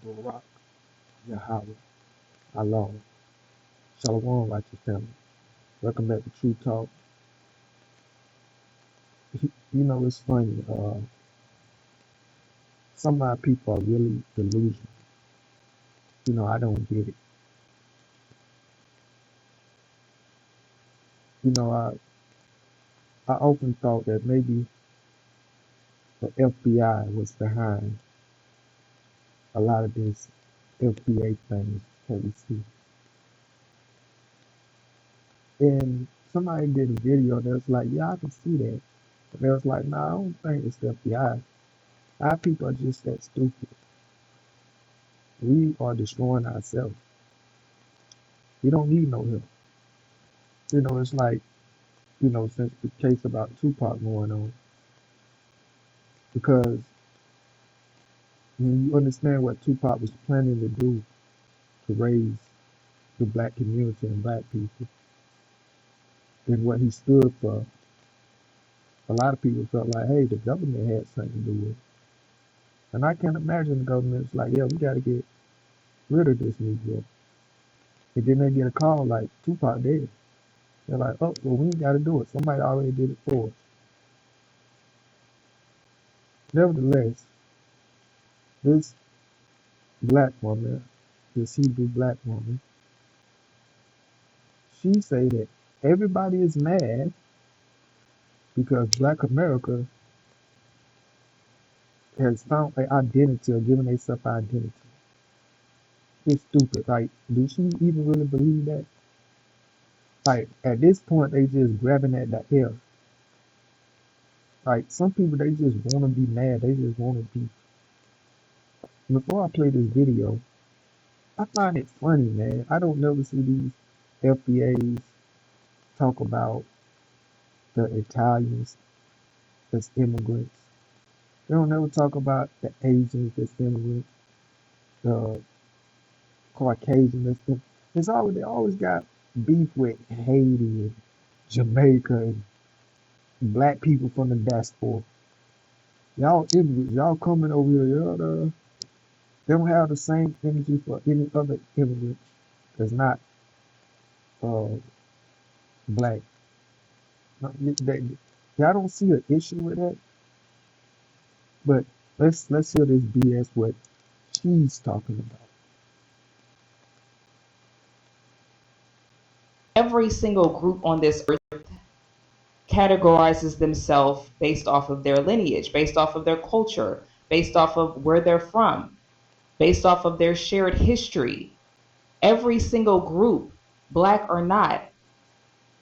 Barak Yahweh Allah. Shalom, righteous family. Welcome back to True Talk. You know, it's funny. Some of my people are really delusional. You know, I don't get it. You know, I often thought that maybe the FBI was behind a lot of this FBA things that we see. And somebody did a video that was like, yeah, I can see that. But they was like, nah, I don't think it's the FBI. Our people are just that stupid. We are destroying ourselves. We don't need no help. You know, it's like, since the case about Tupac going on, because when you understand what Tupac was planning to do to raise the black community and black people and what he stood for, a lot of people felt like, hey, the government had something to do with it. And I can't imagine the government's like, yeah, we got to get rid of this Negro. And then they get a call like, Tupac dead. They're like, oh, well, we ain't got to do it. Somebody already did it for us. Nevertheless, this black woman, this Hebrew black woman, she say that everybody is mad because Black America has found an identity or given themselves an identity. It's stupid. Like, do she even really believe that? Like, at this point, they just grabbing at the air. Like, some people, they just want to be mad. They just want to be. Before I play this video, I find it funny, man. I don't never see these FBAs talk about the Italians that's immigrants. They don't never talk about the Asians that's immigrants, the Caucasian that's immigrants. They always got beef with Haiti and Jamaica and black people from the diaspora. Y'all immigrants, y'all coming over here, they don't have the same energy for any other immigrants that's not uh black. No, y'all don't see an issue with that, but let's hear this BS what she's talking about. Every single group on this earth categorizes themselves based off of their lineage, based off of their culture, based off of where they're from, based off of their shared history. Every single group, black or not,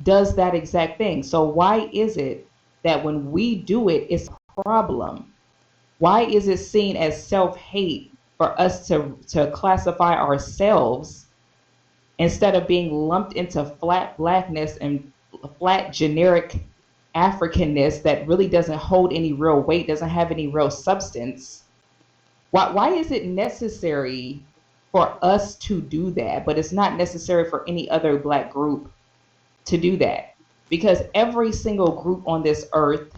does that exact thing. So why is it that when we do it, it's a problem? Why is it seen as self-hate for us to classify ourselves instead of being lumped into flat blackness and flat generic Africanness that really doesn't hold any real weight, doesn't have any real substance? Why is it necessary for us to do that, but it's not necessary for any other black group to do that? Because every single group on this earth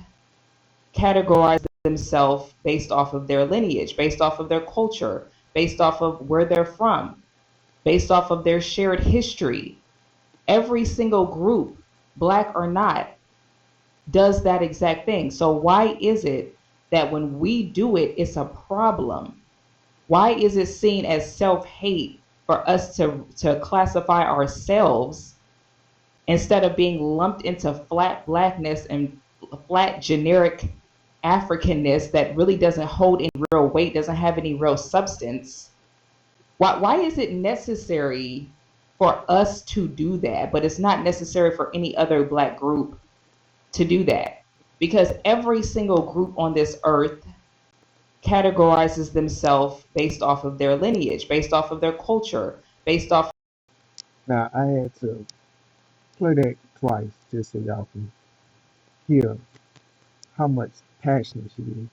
categorizes themselves based off of their lineage, based off of their culture, based off of where they're from, based off of their shared history. Every single group, black or not, does that exact thing. So why is it that when we do it, it's a problem? Why is it seen as self-hate for us to classify ourselves instead of being lumped into flat blackness and flat generic Africanness that really doesn't hold any real weight, doesn't have any real substance? Why is it necessary for us to do that, but it's not necessary for any other black group to do that? Because every single group on this earth categorizes themselves based off of their lineage, based off of their culture, based off. Now I had to play that twice just so y'all can hear how much passionate she is.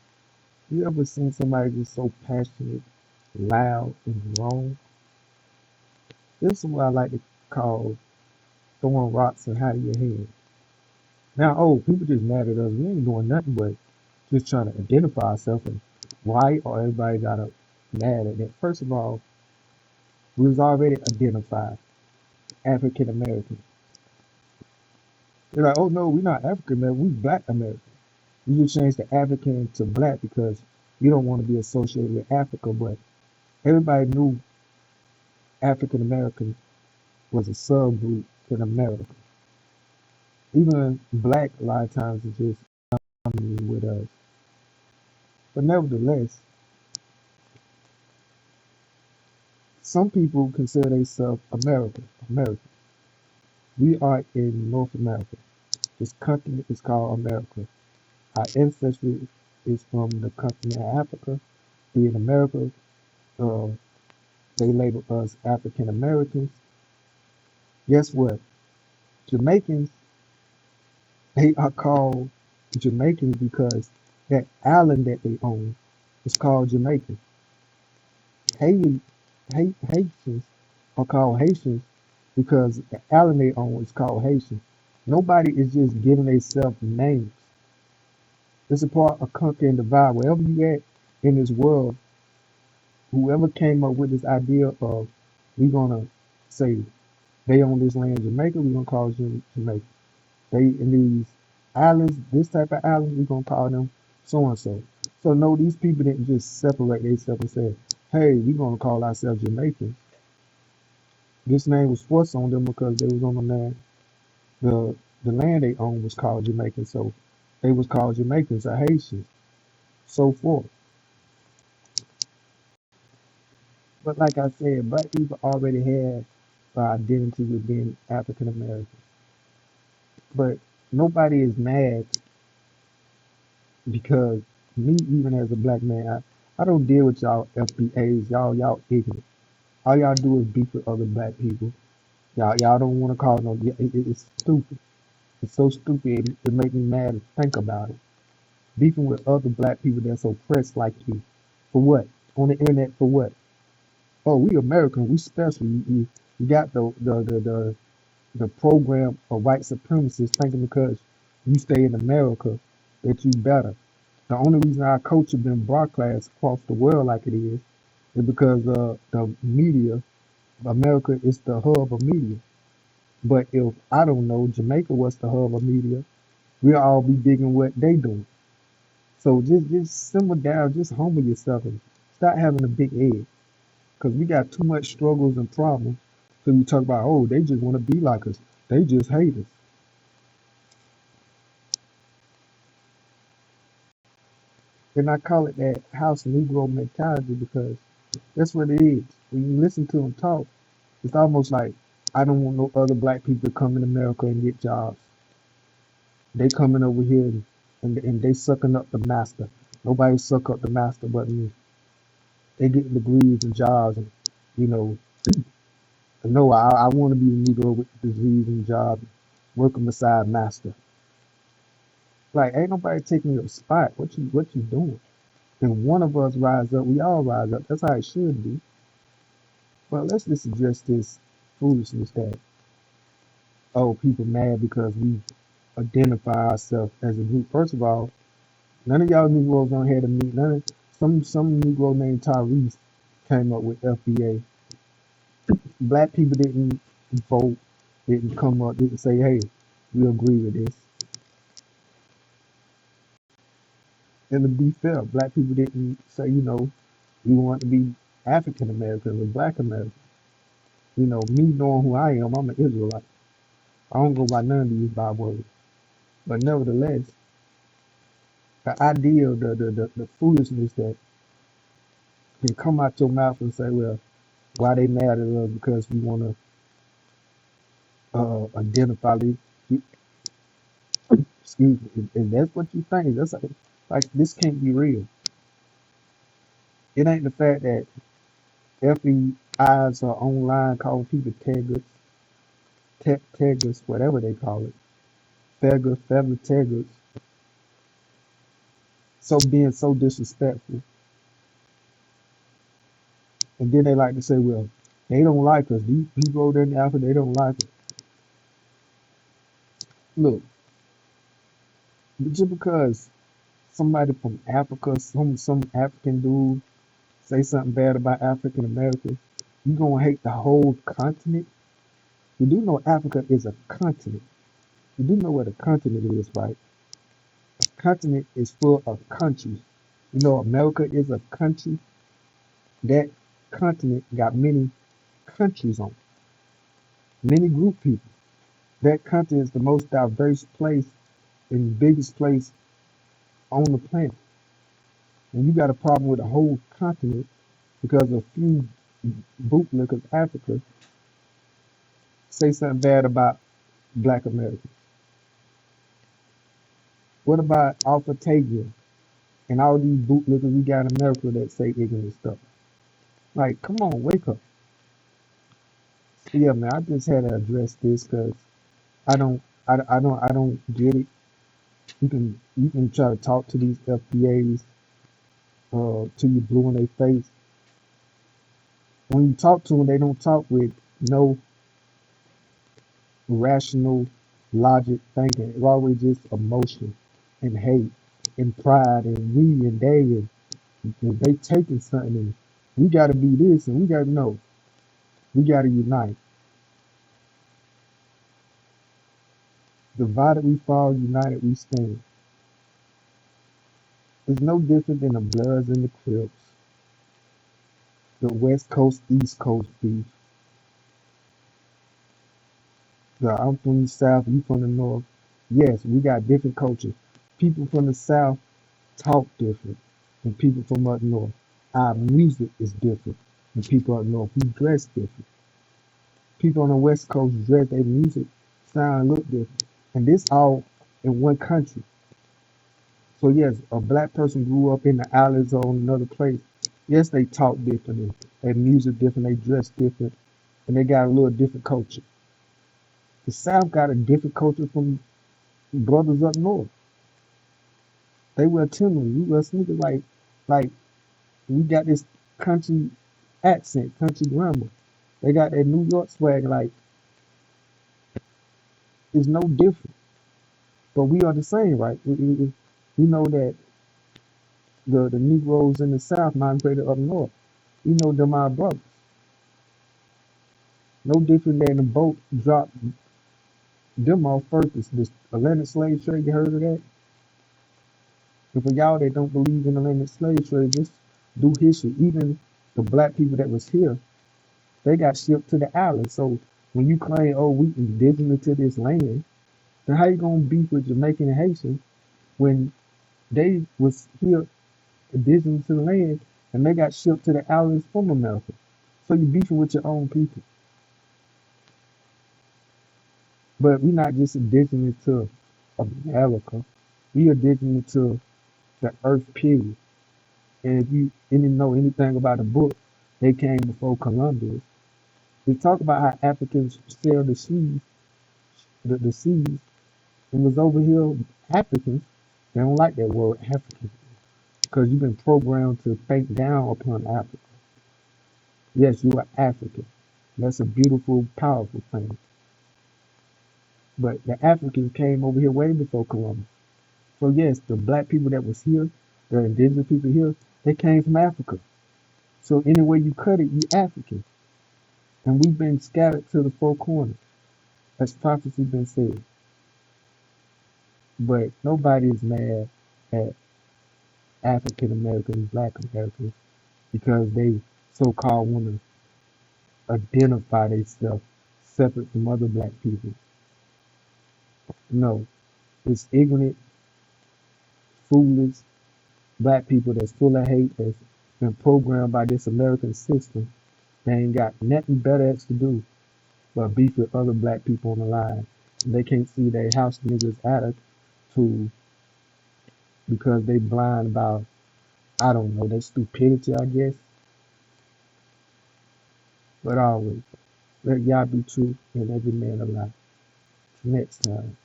You ever seen somebody just so passionate, loud, and wrong? This is what I like to call throwing rocks and hiding your head. Now, oh, people just mad at us. We ain't doing nothing but just trying to identify ourselves and why or everybody gotta. mad at that. First of all, we was already identified African American. They're like, oh no, we're not African American, we Black American. You just changed the African to Black because you don't want to be associated with Africa, but everybody knew African American was a subgroup in America. Even Black a lot of times is just coming with us. But nevertheless, some people consider themselves American. We are in North America. This continent is called America. Our ancestry is from the continent of Africa. We in America. Uh, they label us African Americans. Guess what? Jamaicans, they are called Jamaicans because that island that they own is called Jamaica. Haiti, Haitians are called Haitians because the island they own is called Haitian. Nobody is just giving themselves names. It's a part of conquer and divide. Wherever you at in this world, whoever came up with this idea of we gonna say they own this land Jamaica, we gonna call them Jamaica. They in these islands, this type of islands, we gonna call them so and so. So no, these people didn't just separate themselves and say, hey, we gonna call ourselves Jamaicans. This name was forced on them because they was on the land. The land they owned was called Jamaican, so they was called Jamaicans or Haitians, so forth. But like I said, black people already had an identity with being African American. But nobody is mad because me, even as a black man, I don't deal with y'all FBAs. Y'all ignorant. All y'all do is beef with other black people. Y'all don't want to call no. It's stupid. It's so stupid. It make me mad to think about it. Beefing with other black people that's oppressed like you. For what? On the internet for what? Oh, we American. We special. You got the program of white supremacists thinking because you stay in America that you better. The only reason our culture been broadcast across the world like it is because the media, America is the hub of media. But if I don't know, Jamaica was the hub of media, we'll all be digging what they doing. So just simmer down, just humble yourself and stop having a big head. Because we got too much struggles and problems. So we talk about, oh, they just want to be like us. They just hate us. And I call it that house Negro mentality because that's what it is. When you listen to them talk, it's almost like I don't want no other black people to come in America and get jobs. They coming over here and they sucking up the master. Nobody suck up the master but me. They get degrees and jobs and you know, no, I want to be the Negro with the degrees and job, working beside master. Like ain't nobody taking your spot. What you doing? And one of us rise up, we all rise up. That's how it should be. Well, let's just address this foolishness that oh people mad because we identify ourselves as a group. First of all, none of y'all Negroes on here to meet. None of some Negro named Tyrese came up with FBA. Black people didn't vote, didn't come up, didn't say, hey, we agree with this. And to be fair, black people didn't say, we want to be African American or Black American. Me knowing who I am, I'm an Israelite. I don't go by none of these Bible words. But nevertheless, the idea, the foolishness that can come out your mouth and say, well, why they mad at us because we want to identify these, excuse me, if that's what you think, that's like this can't be real. It ain't the fact that FBI's are online calling people taggers, taggers, whatever they call it, feather taggers, so being so disrespectful. And then they like to say, well, they don't like us. These people over there in Africa, they don't like us. Look, just because somebody from Africa, some African dude say something bad about African Americans, you gonna hate the whole continent. You do know Africa is a continent. You do know what a continent is, right? A continent is full of countries. You know America is a country. That continent got many countries on it, many group people. That continent is the most diverse place and biggest place on the planet. And you got a problem with the whole continent because a few bootlickers Africa say something bad about black Americans. What about Alpha Tagia and all these bootlickers we got in America that say ignorant stuff? Like, come on, wake up. So yeah, man, I just had to address this because I don't get it. You can try to talk to these FBAs till you blue in their face. When you talk to them, they don't talk with no rational logic thinking. It's always just emotion and hate and pride and we and they and they taking something and we gotta be this and we gotta know. We gotta unite. Divided we fall, united we stand. It's no different than the Bloods and the Crips, the West Coast, East Coast beef. I'm from the South, you from the North. Yes, we got different cultures. People from the South talk different than people from up north. Our music is different than people up north. We dress different. People on the West Coast dress, their music sound look different. And this all in one country. So yes, a black person grew up in the alleys or in another place. Yes, they talk differently. Their music different, they dress different, and they got a little different culture. The South got a different culture from brothers up north. They wear Timberlands, we wear sneakers like we got this country accent, country grammar. They got that New York swag, like it's no different. But we are the same, right? We know that the Negroes in the South migrated up north. We know them our brothers. No different than the boat dropped them off first. This Atlantic slave trade, you heard of that? And for y'all that don't believe in Atlantic slave trade, just do history. Even the black people that was here, they got shipped to the island. So when you claim, oh, we indigenous to this land, then how you gonna beef with Jamaican and Haitian when they was here indigenous to the land and they got shipped to the islands from America? So you beefing with your own people. But we not just indigenous to America. We indigenous to the earth period. And if you didn't know anything about the book, they came before Columbus. We talk about how Africans sailed the seas, and was over here Africans. They don't like that word African because you've been programmed to think down upon Africa. Yes, you are African. That's a beautiful, powerful thing. But the Africans came over here way before Columbus. So yes, the black people that was here, the indigenous people here, they came from Africa. So any way you cut it, you African. And we've been scattered to the four corners, as prophecy been said. But nobody is mad at African Americans, Black Americans, because they so-called want to identify themselves separate from other black people. No, it's ignorant, foolish black people that's full of hate, that's been programmed by this American system. They ain't got nothing better else to do but beef with other black people on the line. They can't see their house niggas attitude because they blind about, I don't know, their stupidity, I guess. But always, let y'all be true and every man a lie. Next time,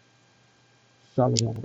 Shalom.